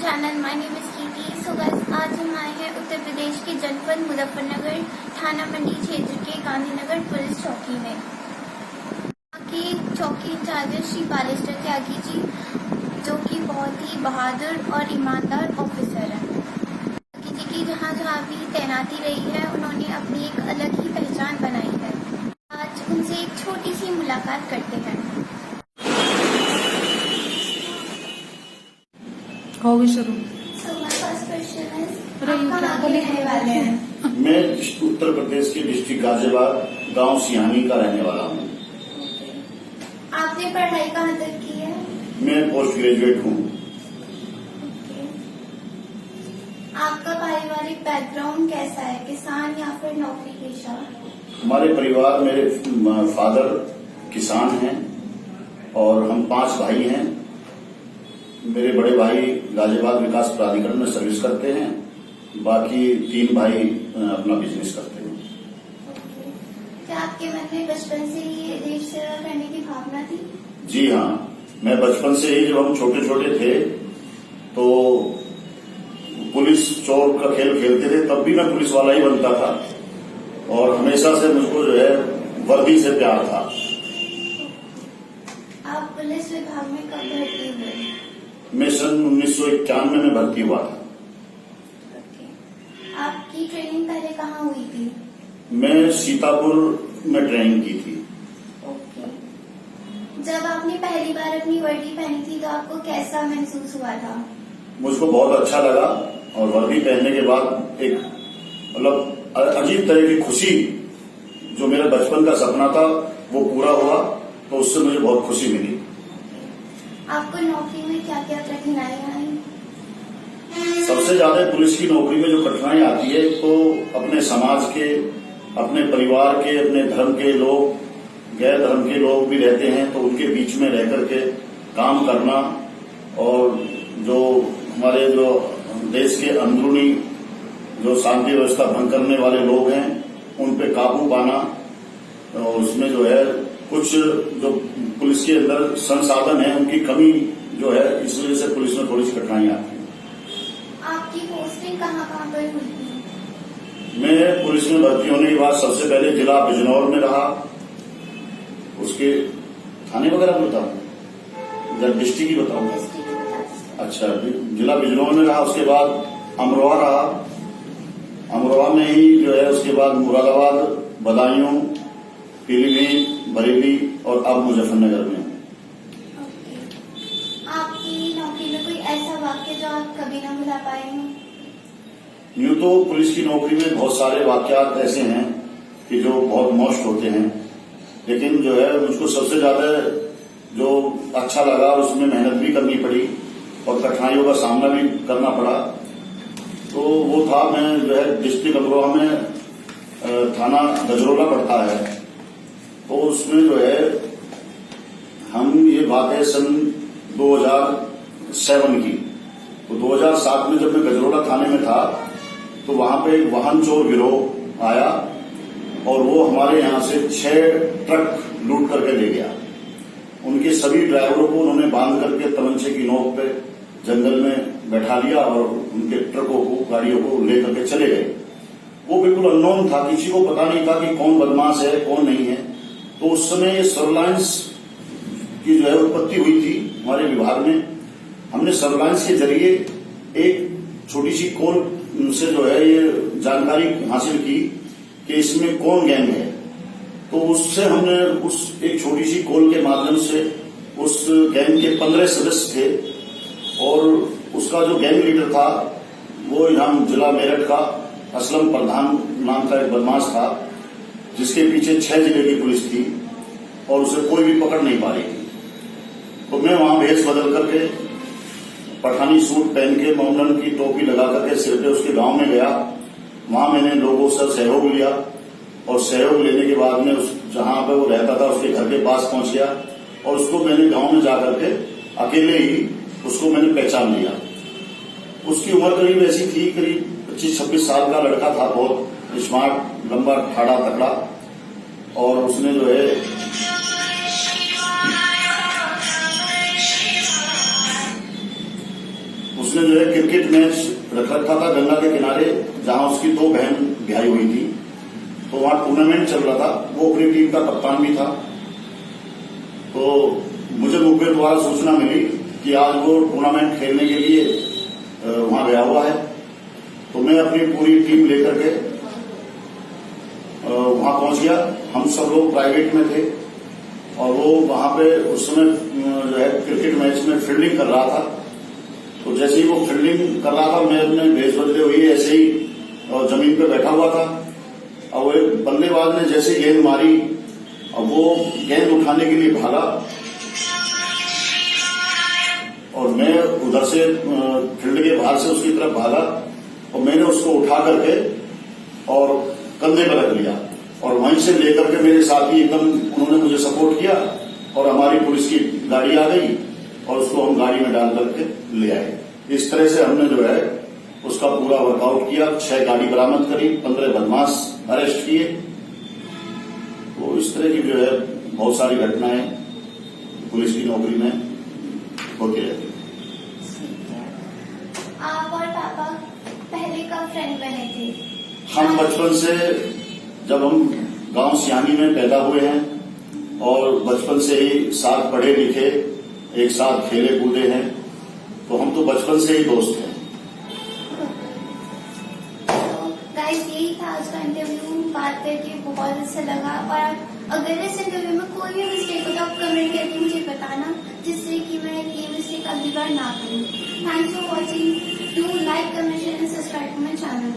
channel. My name is Kriti. So guys, आज हम आए हैं उत्तर प्रदेश के जनपद मुजफ्फरनगर थाना मंडी क्षेत्र के गांधीनगर पुलिस चौकी में। यहाँ की चौकी इंचार्ज श्री बालेश्वर त्यागी जी, जो कि बहुत ही बहादुर और ईमानदार ऑफिसर हैं। त्यागी जी की जहाँ जहाँ भी तैनाती रही है, उन्होंने अपनी एक अलग ही पहचान बनाई है। आज उनसे एक छोटी सी मुलाकात करते हैं। होगी शुरू। मैं उत्तर प्रदेश के डिस्ट्रिक्ट गाजियाबाद गांव सिहानी का रहने वाला हूँ। आपने पढ़ाई कहाँ तक की है? मैं पोस्ट ग्रेजुएट हूँ। आपका पारिवारिक बैकग्राउंड कैसा है, किसान या फिर नौकरी पेशा? हमारे परिवार, मेरे फादर किसान हैं और हम 5 भाई हैं। मेरे बड़े भाई गाजियाबाद विकास प्राधिकरण में सर्विस करते हैं, बाकी 3 भाई अपना बिजनेस करते हैं। क्या आपके मन में बचपन से ही देश सेवा करने की भावना थी? जी हाँ, मैं बचपन से ही, जब हम छोटे छोटे थे तो पुलिस चोर का खेल खेलते थे, तब भी मैं पुलिस वाला ही बनता था और हमेशा से मुझको जो है वर्दी से प्यार था। आप पुलिस विभाग में कब भर्ती हुए? मैं सन 1991 में भर्ती हुआ था। आपकी ट्रेनिंग पहले कहाँ हुई थी? मैं सीतापुर में ट्रेनिंग की थी। ओके। जब आपने पहली बार अपनी वर्दी पहनी थी तो आपको कैसा महसूस हुआ था? मुझको बहुत अच्छा लगा और वर्दी पहनने के बाद एक मतलब अजीब तरह की खुशी, जो मेरा बचपन का सपना था वो पूरा हुआ, तो उससे मुझे बहुत खुशी मिली। आपको नौकरी में क्या क्या कठिनाइयाँ आई? सबसे ज्यादा पुलिस की नौकरी में जो कठिनाई आती है, तो अपने समाज के, अपने परिवार के, अपने धर्म के लोग, गैर धर्म के लोग भी रहते हैं, तो उनके बीच में रह करके काम करना और जो हमारे जो देश के अंदरूनी जो शांति व्यवस्था भंग करने वाले लोग हैं, उन पे काबू पाना, और उसमें जो है कुछ जो पुलिस के अंदर संसाधन है उनकी कमी जो है, इस वजह से पुलिस में थोड़ी सी कठिनाई आती है। आपकी पोस्टिंग कहाँ पर हुई थी? मैं पुलिस में भर्ती होने के बाद सबसे पहले जिला बिजनौर में रहा, उसके थाने वगैरह में बताऊँ, डिस्ट्रिक्ट ही बताऊँ? अच्छा, जिला बिजनौर में रहा, उसके बाद अमरोहा रहा, अमरोहा में ही जो है उसके बाद मुरादाबाद, बदायूं, पीलीभीत, बरेली और अब मुजफ्फरनगर में। आपकी नौकरी में कोई ऐसा वाक्य जो आप कभी ना भुला पाए हों? यूं तो पुलिस की नौकरी में बहुत सारे वाकयात ऐसे हैं कि जो बहुत मोस्ट होते हैं, लेकिन जो है मुझको सबसे ज्यादा जो अच्छा लगा, उसमें मेहनत भी करनी पड़ी और कठिनाइयों का सामना भी करना पड़ा, तो वो था, मैं जो है डिस्ट्रिक्ट अमरोहा में थाना गजरोला पड़ता है, तो उसमें जो है हम, ये बात है सन 2007 की, तो 2007 में जब मैं गजरोला थाने में था, तो वहां पे एक वाहन चोर गिरोह आया और वो हमारे यहां से 6 ट्रक लूट करके ले गया। उनके सभी ड्राइवरों को उन्होंने बांध करके तमंचे की नोक पे जंगल में बैठा लिया और उनके ट्रकों को, गाड़ियों को लेकर के चले गए। वो बिल्कुल अननोन था, किसी को पता नहीं था कि कौन बदमाश है कौन नहीं है। तो उस समय ये सर्विलांस की जो है उत्पत्ति हुई थी हमारे विभाग में। हमने सर्विलांस के जरिए एक छोटी सी कॉल से जो है ये जानकारी हासिल की कि इसमें कौन गैंग है, तो उससे हमने उस एक छोटी सी कॉल के माध्यम से उस गैंग के 15 सदस्य थे और उसका जो गैंग लीडर था वो यहाँ जिला मेरठ का असलम प्रधान नाम का एक बदमाश था, जिसके पीछे 6 जिले की पुलिस थी और उसे कोई भी पकड़ नहीं पा रही थी। तो मैं वहां भेष बदल करके, पठानी सूट पहन के, मोमडन की टोपी लगा करके सिर पे उसके गांव में गया। वहां मैंने लोगों से सहयोग लिया और सहयोग लेने के बाद में उस जहां पे वो रहता था उसके घर के पास पहुंच गया और उसको मैंने गांव में जाकर के अकेले ही उसको मैंने पहचान लिया। उसकी उम्र करीब ऐसी थी, करीब 25-26 साल का लड़का था, बहुत स्मार्ट, लंबा, ठाड़ा तकड़ा, और उसने जो है उसने जो है क्रिकेट मैच रख रखा था गंगा के किनारे, जहां उसकी 2 बहन ब्याही हुई थी। तो वहां टूर्नामेंट चल रहा था, वो अपनी टीम का कप्तान भी था। तो मुझे मुखबिर द्वारा सूचना मिली कि आज वो टूर्नामेंट खेलने के लिए वहां गया हुआ है। तो मैं अपनी पूरी टीम लेकर के वहां पहुंच गया। हम सब लोग प्राइवेट में थे और वो वहां पे उस समय जो है क्रिकेट मैच में फील्डिंग कर रहा था। तो जैसे ही वो फील्डिंग कर रहा था, मैं अपने भेष बदले हुए ऐसे ही जमीन पे बैठा हुआ था। और वो एक बल्लेबाज ने जैसे गेंद मारी, अब वो गेंद उठाने के लिए भागा और मैं उधर से फील्ड के बाहर से उसकी तरफ भागा और मैंने उसको उठा करके और कंधे पर रख लिया और वहीं से लेकर के मेरे साथी एकदम उन्होंने मुझे सपोर्ट किया और हमारी पुलिस की गाड़ी आ गई और उसको हम गाड़ी में डाल करके ले आए। इस तरह से हमने जो है उसका पूरा वर्कआउट किया। 6 गाड़ी बरामद करी, 15 बदमाश अरेस्ट किए। तो इस तरह की जो है बहुत सारी घटनाएं पुलिस की नौकरी में होती रहती है। आप और पापा पहले कब फ्रेंड बने थे? हम बचपन से, जब हम गांव सियानी में पैदा हुए हैं और बचपन से ही साथ पढ़े लिखे, एक साथ खेले कूदे हैं, तो हम तो बचपन से ही दोस्त हैं। तो गाइस, यही था आज का इंटरव्यू। बात करके बहुत अच्छा लगा और अगर इस इंटरव्यू में कोई भी मिस्टेक हो तो आप कमेंट करके मुझे बताना, जिससे कि मैं ये मिस्टेक अगली बार ना करूँ। Thanks for watching. Do like, comment, share and subscribe to my channel.